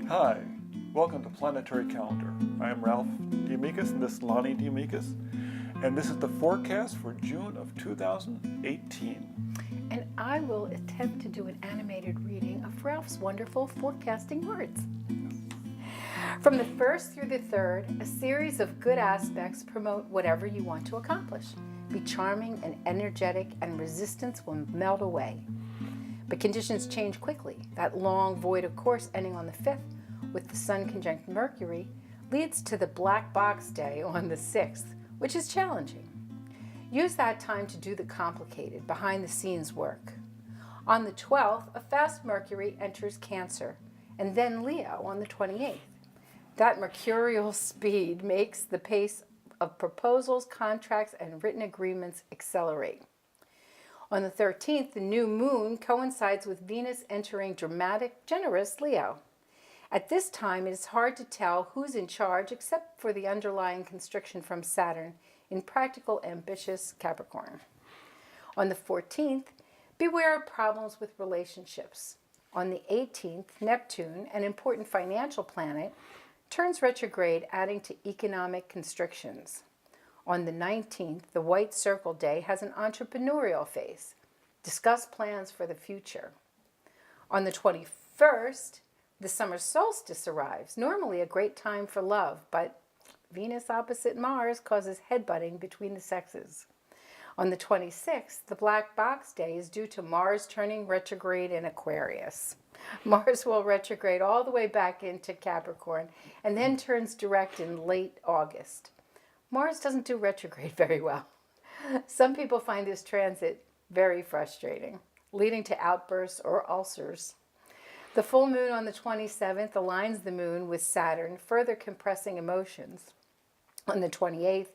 Hi, welcome to Planetary Calendar. I am Ralph de Amicis and this is Lahni de Amicis, and this is the forecast for June of 2018. And I will attempt to do an animated reading of Ralph's wonderful forecasting words. From the 1st through the 3rd, a series of good aspects promote whatever you want to accomplish. Be charming and energetic, and resistance will melt away. But conditions change quickly. That long void of course ending on the 5th with the Sun conjunct Mercury leads to the black box day on the 6th, which is challenging. Use that time to do the complicated, behind-the-scenes work. On the 12th, a fast Mercury enters Cancer, and then Leo on the 28th. That mercurial speed makes the pace of proposals, contracts, and written agreements accelerate. On the 13th, the new moon coincides with Venus entering dramatic, generous Leo. At this time, it is hard to tell who's in charge except for the underlying constriction from Saturn in practical, ambitious Capricorn. On the 14th, beware of problems with relationships. On the 18th, Neptune, an important financial planet, turns retrograde, adding to economic constrictions. On the 19th, the White Circle Day has an entrepreneurial phase. Discuss plans for the future. On the 21st, the summer solstice arrives, normally a great time for love, but Venus opposite Mars causes headbutting between the sexes. On the 26th, the Black Box Day is due to Mars turning retrograde in Aquarius. Mars will retrograde all the way back into Capricorn and then turns direct in late August. Mars doesn't do retrograde very well. Some people find this transit very frustrating, leading to outbursts or ulcers. The full moon on the 27th aligns the moon with Saturn, further compressing emotions. On the 28th,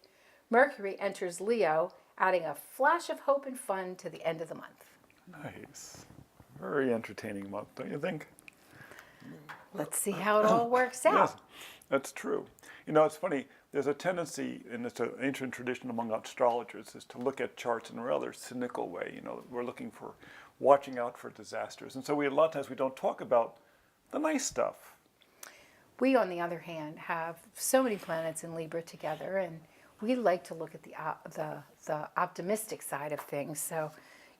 Mercury enters Leo, adding a flash of hope and fun to the end of the month. Nice. Very entertaining month, don't you think? Let's see how it all works out. Yes, that's true. You know, it's funny, there's a tendency, and it's an ancient tradition among astrologers, is to look at charts in a rather cynical way. You know, we're looking for, watching out for disasters. And so a lot of times we don't talk about the nice stuff. We, on the other hand, have so many planets in Libra together, and we like to look at the optimistic side of things. So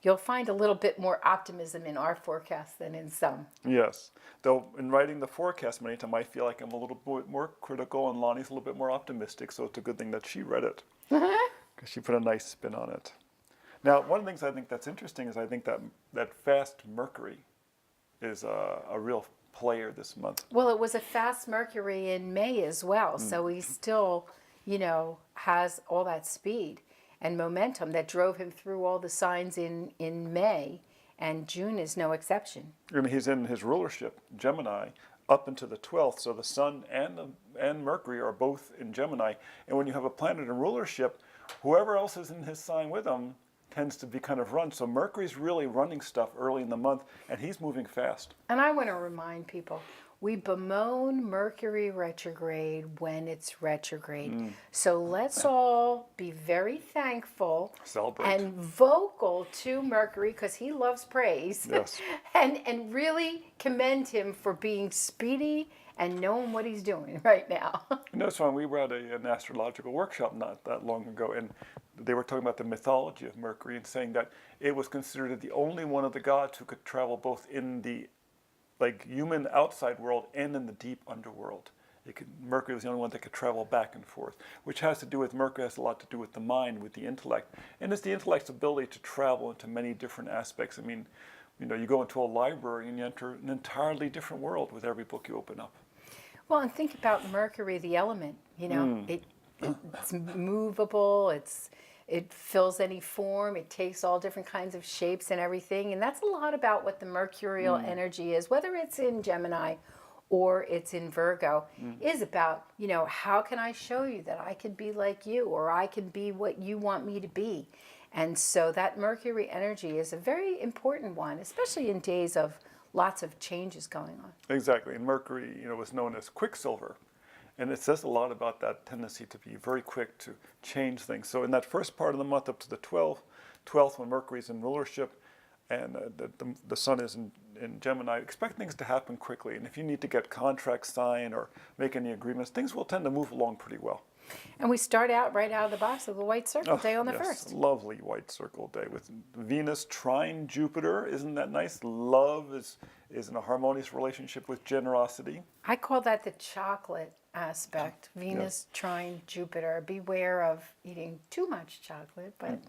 you'll find a little bit more optimism in our forecast than in some. Yes. Though in writing the forecast, many times I feel like I'm a little bit more critical and Lonnie's a little bit more optimistic, so it's a good thing that she read it. Because she put a nice spin on it. Now, one of the things I think that's interesting is I think that fast Mercury is a real player this month. Well, it was a fast Mercury in May as well, so he still, has all that speed and momentum that drove him through all the signs in May, and June is no exception. And he's in his rulership, Gemini, up into the 12th, so the Sun and Mercury are both in Gemini, and when you have a planet in rulership, whoever else is in his sign with him tends to be kind of run. So Mercury's really running stuff early in the month, and he's moving fast. And I want to remind people, we bemoan Mercury retrograde when it's retrograde. So let's all be very thankful Celebrate. and vocal to Mercury, because he loves praise. Yes. and really commend him for being speedy and knowing what he's doing right now. You know, so we were at an astrological workshop not that long ago, and they were talking about the mythology of Mercury and saying that it was considered the only one of the gods who could travel both in the human outside world and in the deep underworld. Mercury was the only one that could travel back and forth, which has to do with, Mercury has a lot to do with the mind, with the intellect, and it's the intellect's ability to travel into many different aspects. I mean, you go into a library and you enter an entirely different world with every book you open up. Well, and think about Mercury, the element. It's movable. It fills any form. It takes all different kinds of shapes and everything. And that's a lot about what the mercurial energy is, whether it's in Gemini or it's in Virgo, is about, how can I show you that I can be like you, or I can be what you want me to be? And so that Mercury energy is a very important one, especially in days of lots of changes going on. Exactly. And Mercury, was known as Quicksilver. And it says a lot about that tendency to be very quick to change things. So in that first part of the month up to the 12th when Mercury's in rulership, and the sun is in Gemini. Expect things to happen quickly, and if you need to get contracts signed or make any agreements, things will tend to move along pretty well. And we start out right out of the box with a white circle day on the yes, 1st. lovely white circle day with Venus trine Jupiter. Isn't that nice? Love is in a harmonious relationship with generosity. I call that the chocolate aspect. Venus trine Jupiter. Beware of eating too much chocolate, but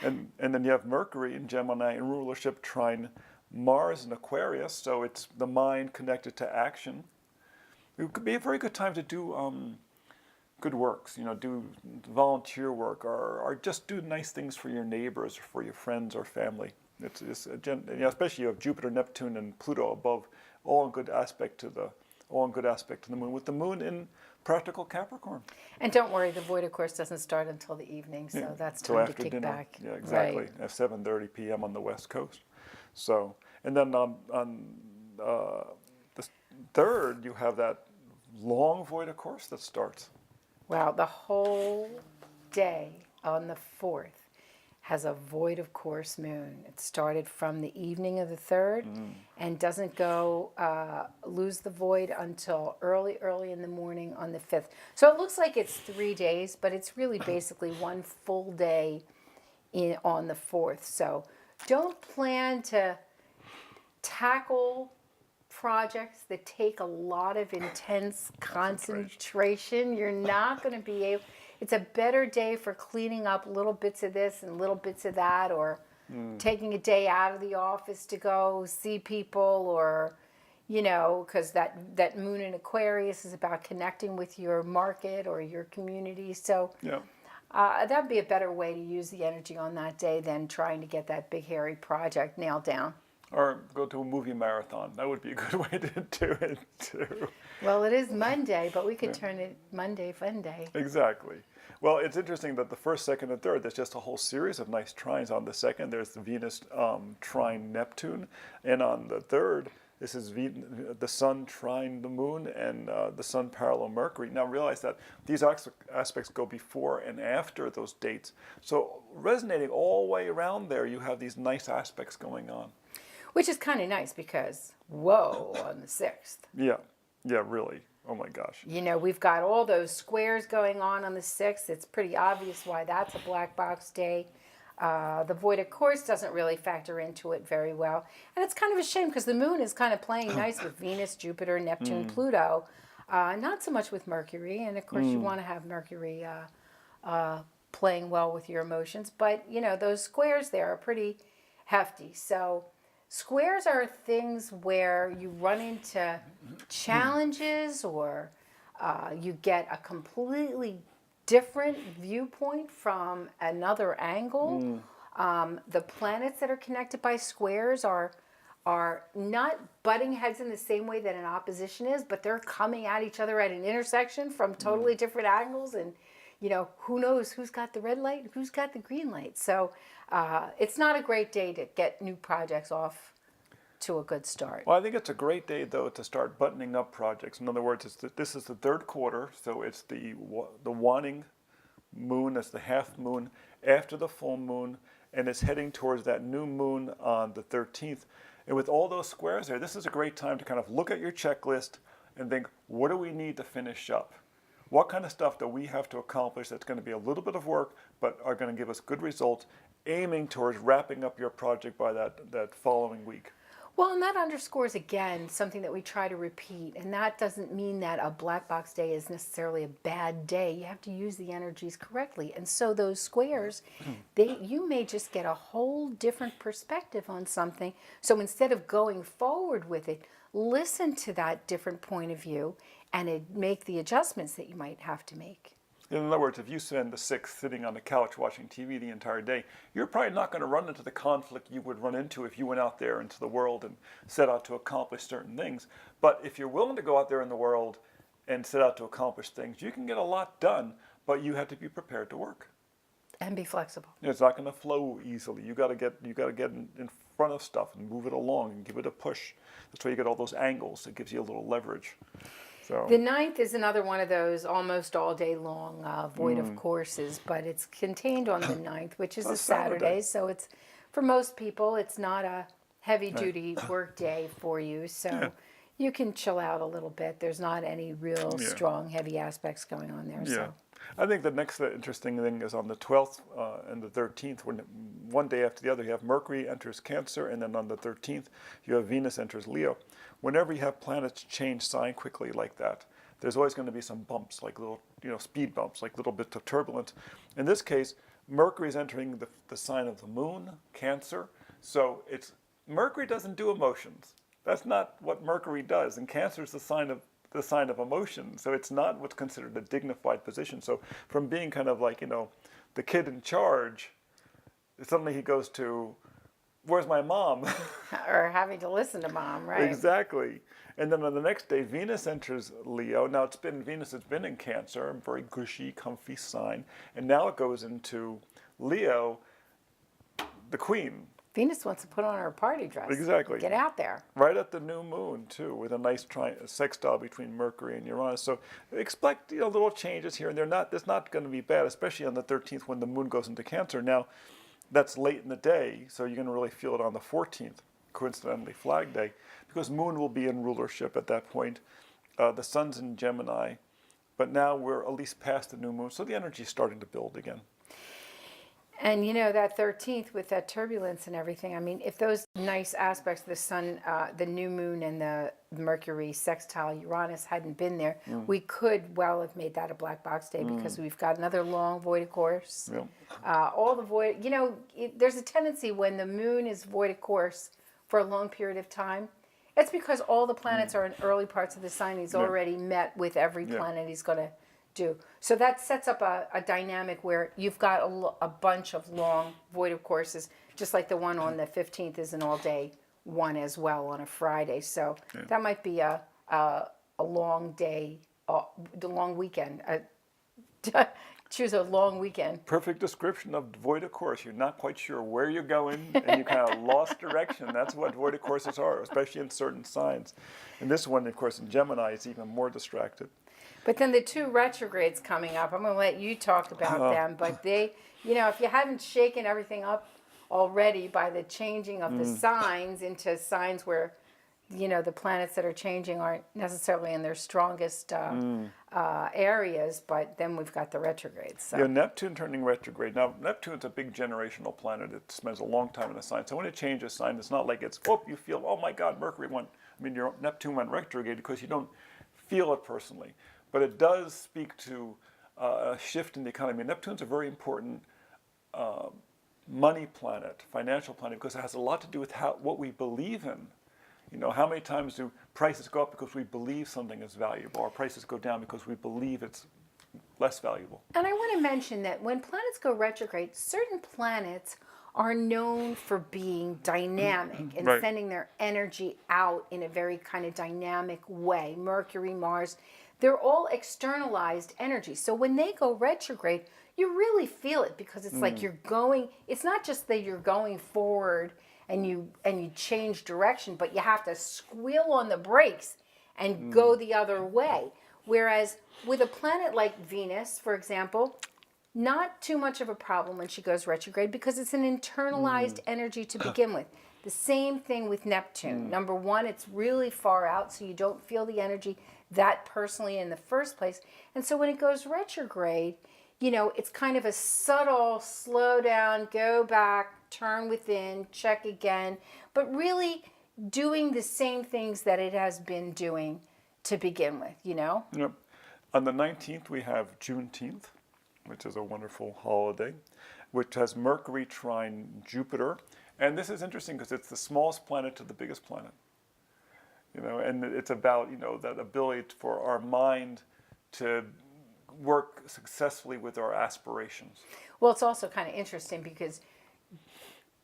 And then you have Mercury in Gemini in rulership trine Mars in Aquarius, so it's the mind connected to action. It could be a very good time to do good works, do volunteer work or just do nice things for your neighbors or for your friends or family. Especially you have Jupiter, Neptune, and Pluto above, all in good aspect to the moon, with the moon in practical Capricorn. and don't worry, the void of course doesn't start until the evening, so that's So time to after kick dinner. back. Yeah, exactly. Right. At 7:30 p.m. on the West Coast. So, and then on the 3rd, you have that long void of course that starts. Wow, the whole day on the 4th has a void of course moon. It started from the evening of the 3rd and doesn't go lose the void until early in the morning on the 5th. So it looks like it's 3 days, but it's really basically one full day on the 4th. So don't plan to tackle projects that take a lot of intense concentration. You're not going to be able. It's a better day for cleaning up little bits of this and little bits of that, or taking a day out of the office to go see people, or because that moon in Aquarius is about connecting with your market or your community. So Yeah. that'd be a better way to use the energy on that day than trying to get that big hairy project nailed down. Or go to a movie marathon. That would be a good way to do it too. Well, it is Monday, but we could turn it Monday Fun Day. Exactly. Well, it's interesting that the 1st, 2nd, and 3rd, there's just a whole series of nice trines. On the 2nd, there's the Venus trine Neptune. And on the 3rd, this is the Sun trine the Moon and the Sun parallel Mercury. Now realize that these aspects go before and after those dates. So resonating all the way around there, you have these nice aspects going on. Which is kind of nice because, whoa, on the 6th. Yeah, really. Oh my gosh. We've got all those squares going on the 6th. It's pretty obvious why that's a black box day. The void, of course, doesn't really factor into it very well. And it's kind of a shame because the moon is kind of playing nice with Venus, Jupiter, Neptune, Pluto. Not so much with Mercury. And, of course, you want to have Mercury playing well with your emotions. But, those squares there are pretty hefty. So squares are things where you run into challenges or you get a completely different viewpoint from another angle. The planets that are connected by squares are not butting heads in the same way that an opposition is, but they're coming at each other at an intersection from totally different angles. And, who knows who's got the red light, who's got the green light. So it's not a great day to get new projects off to a good start. Well, I think it's a great day, though, to start buttoning up projects. In other words, this is the 3rd quarter, so it's the waning moon, it's the half moon after the full moon, and it's heading towards that new moon on the 13th. And with all those squares there, this is a great time to kind of look at your checklist and think, what do we need to finish up? What kind of stuff do we have to accomplish that's going to be a little bit of work, but are going to give us good results, aiming towards wrapping up your project by that following week? Well, and that underscores, again, something that we try to repeat. And that doesn't mean that a black box day is necessarily a bad day. You have to use the energies correctly. And so those squares, you may just get a whole different perspective on something. So instead of going forward with it, listen to that different point of view and make the adjustments that you might have to make. In other words, if you spend the 6th sitting on the couch watching TV the entire day, you're probably not going to run into the conflict you would run into if you went out there into the world and set out to accomplish certain things. But if you're willing to go out there in the world and set out to accomplish things, you can get a lot done, but you have to be prepared to work. And be flexible. It's not going to flow easily. You got to get in front of stuff and move it along and give it a push. That's why you get all those angles. It gives you a little leverage. So. The 9th is another one of those almost all day long void of courses, but it's contained on the 9th, which is a Saturday. So it's for most people, it's not a heavy duty work day for you. So you can chill out a little bit. There's not any real strong, heavy aspects going on there. Yeah. So. I think the next interesting thing is on the 12th and the 13th, when one day after the other, you have Mercury enters Cancer, and then on the 13th, you have Venus enters Leo. Whenever you have planets change sign quickly like that, there's always going to be some bumps, like little, speed bumps, like little bits of turbulence. In this case, Mercury is entering the sign of the moon, Cancer. So Mercury doesn't do emotions. That's not what Mercury does, and Cancer is the sign of emotion. So it's not what's considered a dignified position. So from being kind of like, the kid in charge, suddenly he goes to, where's my mom? Or having to listen to mom, right? Exactly. And then on the next day, Venus enters Leo. Now Venus has been in Cancer, a very gushy, comfy sign. And now it goes into Leo, the queen. Venus wants to put on her party dress. Exactly. Get out there. Right at the new moon, too, with a nice sextile between Mercury and Uranus. So expect little changes here and there. That's not going to be bad, especially on the 13th when the moon goes into Cancer. Now, that's late in the day, so you're going to really feel it on the 14th, coincidentally Flag Day, because moon will be in rulership at that point. The sun's in Gemini, but now we're at least past the new moon, so the energy's starting to build again. And that 13th with that turbulence and everything, I mean, if those nice aspects of the sun, the new moon and the Mercury sextile Uranus hadn't been there, we could well have made that a black box day because we've got another long void of course. All the void, there's a tendency when the moon is void of course for a long period of time, it's because all the planets are in early parts of the sign. He's already met with every planet he's going to do. So that sets up a dynamic where you've got a bunch of long void of courses, just like the one on the 15th is an all-day one as well on a Friday. So that might be a long day, the long weekend. Choose a long weekend. Perfect description of void of course. You're not quite sure where you're going, and you kind of lost direction. That's what void of courses are, especially in certain signs. And this one, of course, in Gemini, is even more distracted. But then the two retrogrades coming up, I'm going to let you talk about them. But they, if you haven't shaken everything up already by the changing of the signs into signs where, the planets that are changing aren't necessarily in their strongest areas, but then we've got the retrogrades. So. Neptune turning retrograde. Now, Neptune's a big generational planet. It spends a long time in a sign. So when it changes sign, it's not like you feel, oh my God, Mercury went, your Neptune went retrograde, because you don't feel it personally. But it does speak to a shift in the economy. Neptune's a very important money planet, financial planet, because it has a lot to do with what we believe in. How many times do prices go up because we believe something is valuable, or prices go down because we believe it's less valuable? And I want to mention that when planets go retrograde, certain planets are known for being dynamic and sending their energy out in a very kind of dynamic way. Mercury, Mars, they're all externalized energy. So when they go retrograde, you really feel it, because it's like it's not just that you're going forward and you change direction, but you have to squeal on the brakes and go the other way. Whereas with a planet like Venus, for example, not too much of a problem when she goes retrograde, because it's an internalized energy to begin with. The same thing with Neptune. Number one, it's really far out, so you don't feel the energy that personally in the first place. And so when it goes retrograde, it's kind of a subtle slow down, go back, turn within, check again, but really doing the same things that it has been doing to begin with, Yep. On the 19th, we have Juneteenth, which is a wonderful holiday, which has Mercury trine Jupiter. And this is interesting because it's the smallest planet to the biggest planet. And it's about, that ability for our mind to work successfully with our aspirations. Well, it's also kind of interesting because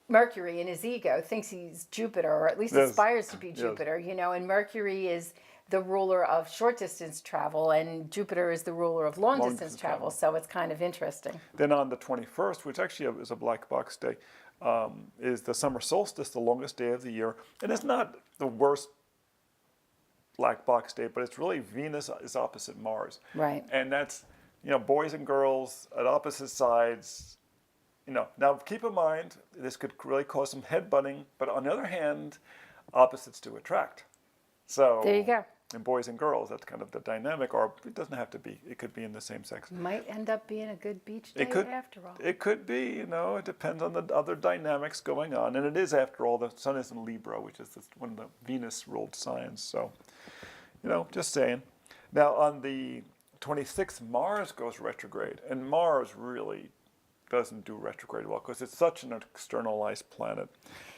Mercury in his ego thinks he's Jupiter, or at least aspires to be Jupiter, and Mercury is the ruler of short distance travel, and Jupiter is the ruler of long distance travel. So it's kind of interesting. Then on the 21st, which actually is a black box day, is the summer solstice, the longest day of the year. And it's not the worst black box day, but it's really Venus is opposite Mars. Right. And that's, boys and girls at opposite sides, now keep in mind, this could really cause some headbutting, but on the other hand, opposites do attract. So There you go. in boys and girls, that's kind of the dynamic, or it doesn't have to be. It could be in the same sex. Might end up being a good beach day It could, after all. it could be, it depends on the other dynamics going on. And it is, after all, the sun is in Libra, which is one of the Venus-ruled signs. So, just saying. Now, on the 26th, Mars goes retrograde. And Mars really doesn't do retrograde well because it's such an externalized planet.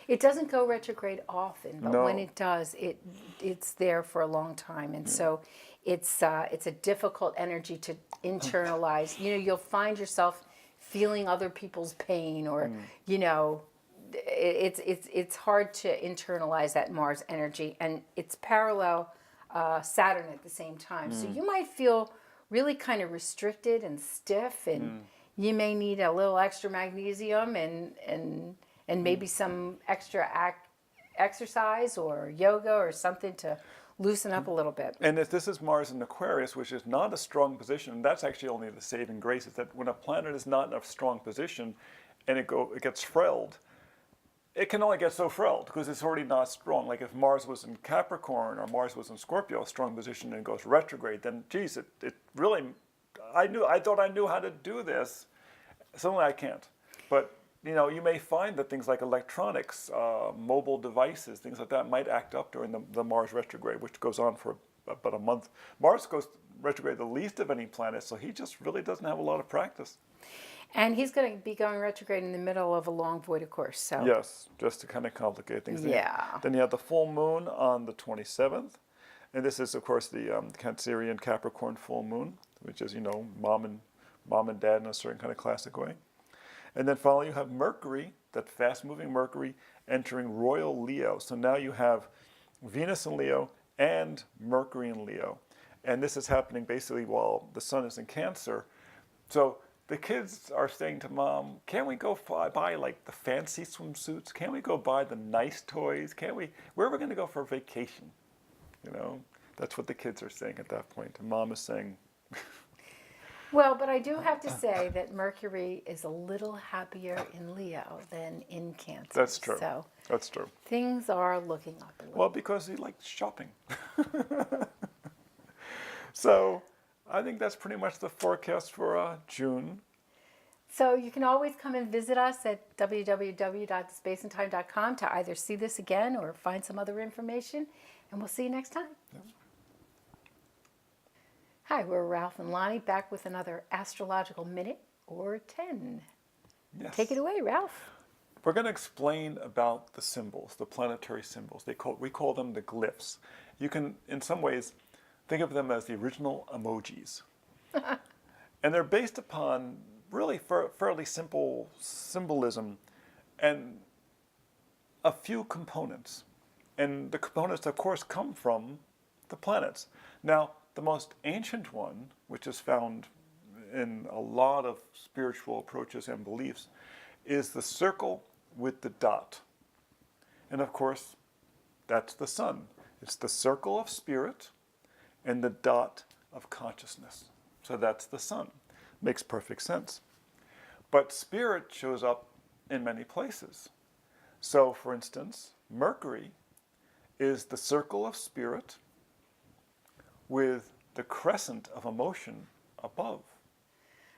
It doesn't go retrograde often, but when No. it does, it's there for a long time, and so it's a difficult energy to internalize. You'll find yourself feeling other people's pain, or it's hard to internalize that Mars energy, and it's parallel Saturn at the same time. So you might feel really kind of restricted and stiff, and you may need a little extra magnesium and maybe some extra exercise or yoga or something to loosen up a little bit. And if this is Mars in Aquarius, which is not a strong position, that's actually only the saving grace, is that when a planet is not in a strong position and it gets frailed, it can only get so frailed because it's already not strong. Like if Mars was in Capricorn or Mars was in Scorpio, a strong position, and goes retrograde, then geez, it really, I thought I knew how to do this. Suddenly I can't. But you may find that things like electronics, mobile devices, things like that might act up during the Mars retrograde, which goes on for about a month. Mars goes retrograde the least of any planet, so he just really doesn't have a lot of practice. And he's going to be going retrograde in the middle of a long void, of course. So Yes, just to kind of complicate things. Yeah. Then you have the full moon on the 27th. And this is, of course, the Cancerian Capricorn full moon, which is, mom and dad in a certain kind of classic way. And then finally you have Mercury, that fast-moving Mercury, entering royal Leo. So now you have Venus in Leo and Mercury in Leo. And this is happening basically while the sun is in Cancer. So the kids are saying to mom, can't we go buy like the fancy swimsuits? Can't we go buy the nice toys? Where are we going to go for vacation? That's what the kids are saying at that point. And mom is saying... Well, but I do have to say that Mercury is a little happier in Leo than in Cancer. That's true. So That's true. things are looking up a little. Well, because he likes shopping. So I think that's pretty much the forecast for June. So you can always come and visit us at www.spaceandtime.com to either see this again or find some other information. And we'll see you next time. Yeah. Hi, we're Ralph and Lahni back with another astrological minute or 10. Yes. Take it away, Ralph. We're going to explain about the symbols, the planetary symbols. We call them the glyphs. You can, in some ways, think of them as the original emojis. And they're based upon really fairly simple symbolism and a few components. And the components, of course, come from the planets. Now, the most ancient one, which is found in a lot of spiritual approaches and beliefs, is the circle with the dot. And of course, that's the sun. It's the circle of spirit and the dot of consciousness. So that's the sun. Makes perfect sense. But spirit shows up in many places. So, for instance, Mercury is the circle of spirit with the crescent of emotion above.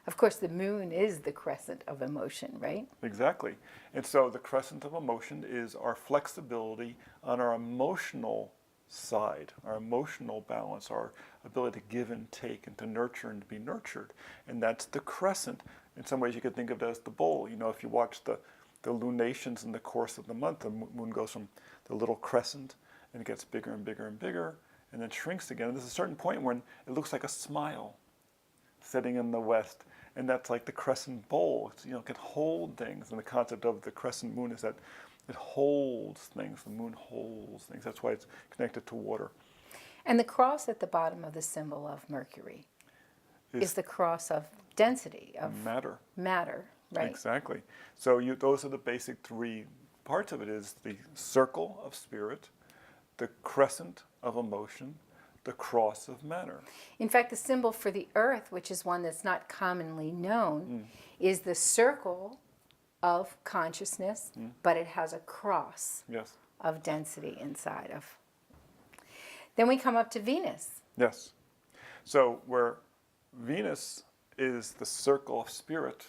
Of course, the moon is the crescent of emotion, right? Exactly. And so the crescent of emotion is our flexibility on our emotional side, our emotional balance, our ability to give and take and to nurture and to be nurtured. And that's the crescent. In some ways you could think of it as the bowl. If you watch the lunations in the course of the month, the moon goes from the little crescent and it gets bigger and bigger and bigger and then shrinks again. And there's a certain point when it looks like a smile setting in the west. And that's like the crescent bowl. It can hold things. And the concept of the crescent moon is that it holds things. The moon holds things. That's why it's connected to water. And the cross at the bottom of the symbol of Mercury is the cross of density, of matter. Matter, right? Exactly. So those are the basic three parts of it: is the circle of spirit, the crescent of emotion, the cross of matter. In fact, the symbol for the earth, which is one that's not commonly known, is the circle of consciousness, but it has a cross Yes. of density inside of. Then we come up to Venus. Yes. So where Venus is the circle of spirit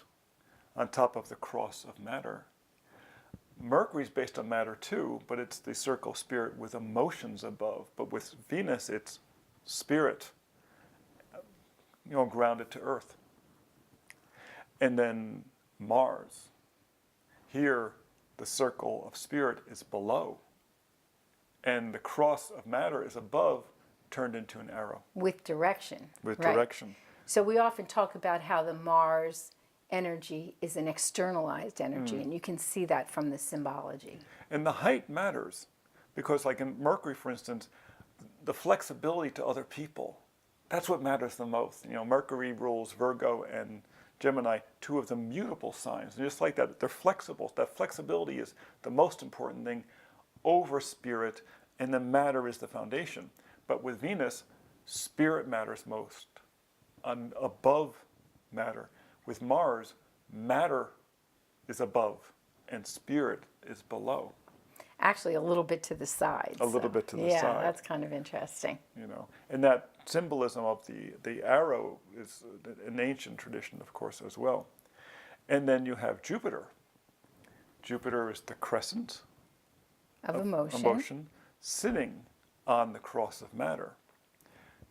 on top of the cross of matter, Mercury's based on matter too, but it's the circle of spirit with emotions above. But with Venus, it's spirit, grounded to earth. And then Mars. Here, the circle of spirit is below. And the cross of matter is above, turned into an arrow. With direction. With right? direction. So we often talk about how the Mars energy is an externalized energy, and you can see that from the symbology. And the height matters, because like in Mercury, for instance, the flexibility to other people, that's what matters the most. Mercury rules Virgo and Gemini, two of the mutable signs. And just like that, they're flexible. That flexibility is the most important thing over spirit, and the matter is the foundation. But with Venus, spirit matters most, above matter. With Mars, matter is above and spirit is below. Actually, a little bit to the side. A little bit to the yeah, side. Yeah, that's kind of interesting. And that symbolism of the arrow is an ancient tradition, of course, as well. And then you have Jupiter. Jupiter is the crescent of emotion sitting on the cross of matter.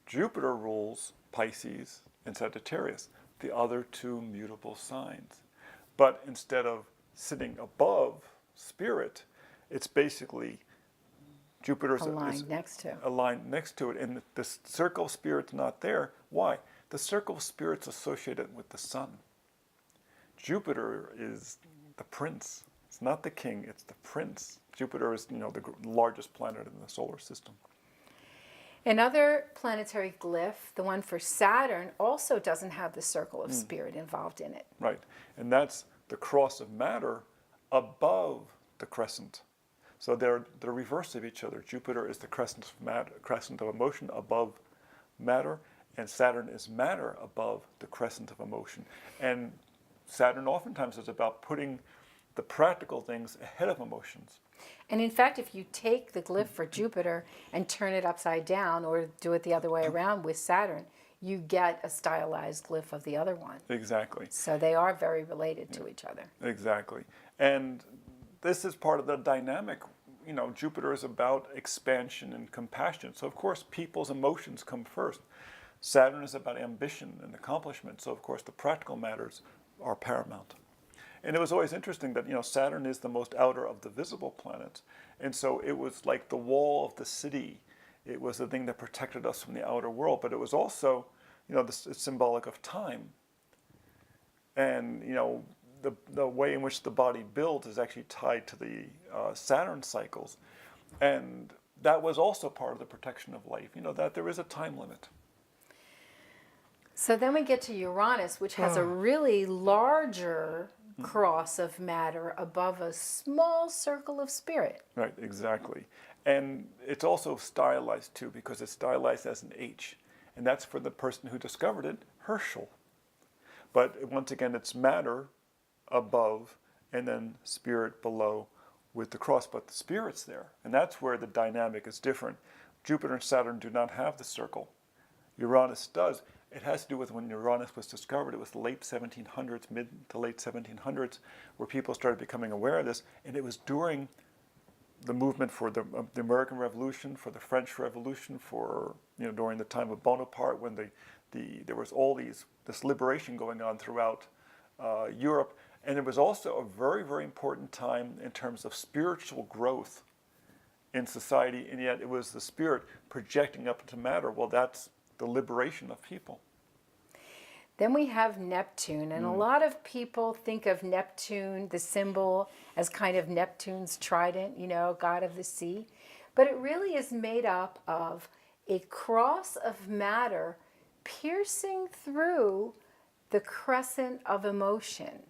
Jupiter rules Pisces and Sagittarius, the other two mutable signs. But instead of sitting above spirit, it's basically Jupiter's aligned next to. Aligned next to it. And the circle of spirit's not there. Why? The circle of spirit's associated with the sun. Jupiter is the prince. It's not the king, it's the prince. Jupiter is, the largest planet in the solar system. Another planetary glyph, the one for Saturn, also doesn't have the circle of spirit involved in it. Right. And that's the cross of matter above the crescent. So they're the reverse of each other. Jupiter is the crescent of emotion above matter, and Saturn is matter above the crescent of emotion. And Saturn oftentimes is about putting the practical things ahead of emotions. And in fact, if you take the glyph for Jupiter and turn it upside down, or do it the other way around with Saturn, you get a stylized glyph of the other one. Exactly. So they are very related to each other. Exactly. And this is part of the dynamic. Jupiter is about expansion and compassion. So, of course, people's emotions come first. Saturn is about ambition and accomplishment. So, of course, the practical matters are paramount. And it was always interesting that, Saturn is the most outer of the visible planets. And so it was like the wall of the city. It was the thing that protected us from the outer world. But it was also, it's symbolic of time. And, the way in which the body builds is actually tied to the Saturn cycles. And that was also part of the protection of life, that there is a time limit. So then we get to Uranus, which has a really larger cross of matter above a small circle of spirit. Right, exactly. And it's also stylized too, because it's stylized as an H. And that's for the person who discovered it, Herschel. But once again, it's matter above and then spirit below with the cross. But the spirit's there. And that's where the dynamic is different. Jupiter and Saturn do not have the circle. Uranus does. It has to do with when Uranus was discovered. It was the late 1700s, mid to late 1700s, where people started becoming aware of this. And it was during the movement for the American Revolution, for the French Revolution, for during the time of Bonaparte, when there was all this liberation going on throughout Europe. And it was also a very, very important time in terms of spiritual growth in society. And yet it was the spirit projecting up into matter. Well, that's the liberation of people. Then we have Neptune, and a lot of people think of Neptune, the symbol, as kind of Neptune's trident, god of the sea. But it really is made up of a cross of matter piercing through the crescent of emotion.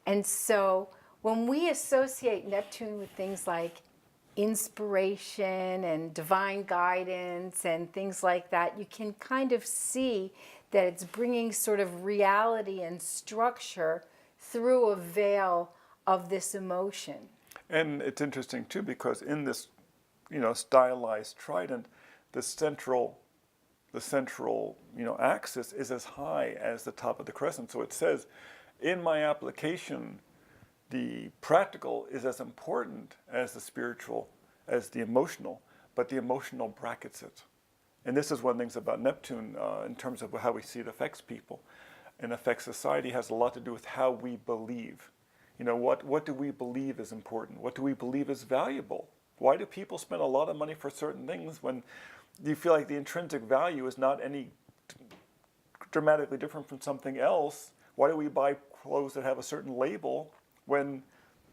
And so when we associate Neptune with things like inspiration and divine guidance and things like that, you can kind of see that it's bringing sort of reality and structure through a veil of this emotion. And it's interesting too, because in this, stylized trident, the central, axis is as high as the top of the crescent. So it says, in my application, the practical is as important as the spiritual, as the emotional, but the emotional brackets it. And this is one of the things about Neptune in terms of how we see it affects people and affects society, has a lot to do with how we believe. What do we believe is important? What do we believe is valuable? Why do people spend a lot of money for certain things when you feel like the intrinsic value is not any dramatically different from something else? Why do we buy clothes that have a certain label when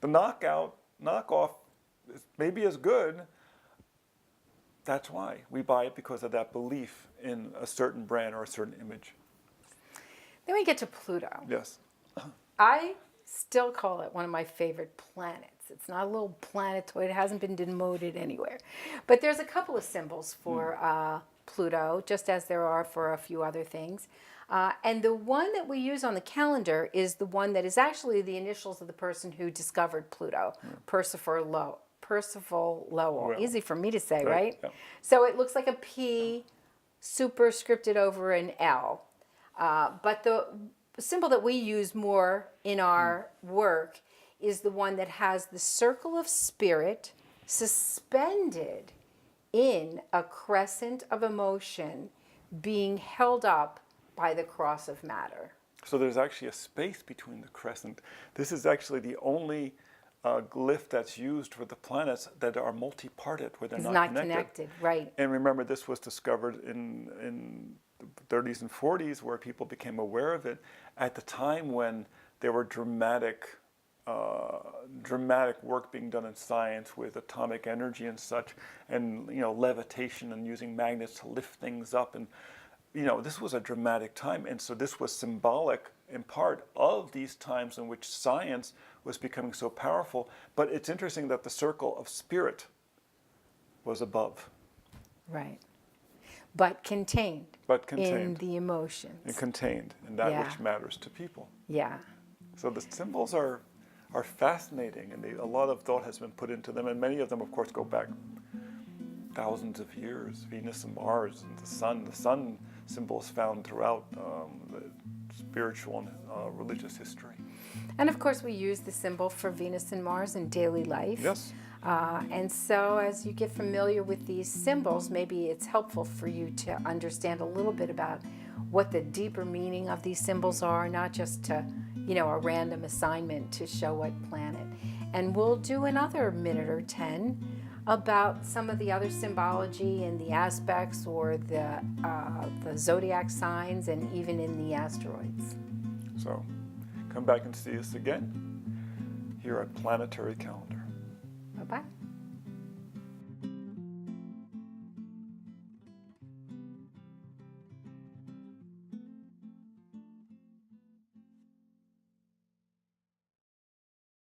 the knockoff is maybe as good? That's why we buy it, because of that belief in a certain brand or a certain image. Then we get to Pluto. Yes. I still call it one of my favorite planets. It's not a little planetoid. It hasn't been demoted anywhere. But there's a couple of symbols for Pluto, just as there are for a few other things. And the one that we use on the calendar is the one that is actually the initials of the person who discovered Pluto, Percival Lowell. Well, easy for me to say, right? Yeah. So it looks like a P superscripted over an L. But the symbol that we use more in our work is the one that has the circle of spirit suspended in a crescent of emotion being held up by the cross of matter. So there's actually a space between the crescent. This is actually the only glyph that's used for the planets that are multi-parted, where they're It's not not connected, right. And remember, this was discovered in the 30s and 40s, where people became aware of it at the time when there were dramatic work being done in science with atomic energy and such, and levitation and using magnets to lift things up, and this was a dramatic time, and so this was symbolic in part of these times in which science was becoming so powerful. But it's interesting that the circle of spirit was above. Right. But contained. In the emotions. And contained in that which matters to people. Yeah. So the symbols are fascinating, and a lot of thought has been put into them, and many of them, of course, go back thousands of years. Venus and Mars and the sun. The sun symbol is found throughout the spiritual and religious history. And of course, we use the symbol for Venus and Mars in daily life. Yes. And so as you get familiar with these symbols, maybe it's helpful for you to understand a little bit about what the deeper meaning of these symbols are, not just to, a random assignment to show what planet. And we'll do another minute or 10 about some of the other symbology and the aspects, or the zodiac signs, and even in the asteroids. So come back and see us again here at Planetary Calendar. Bye-bye.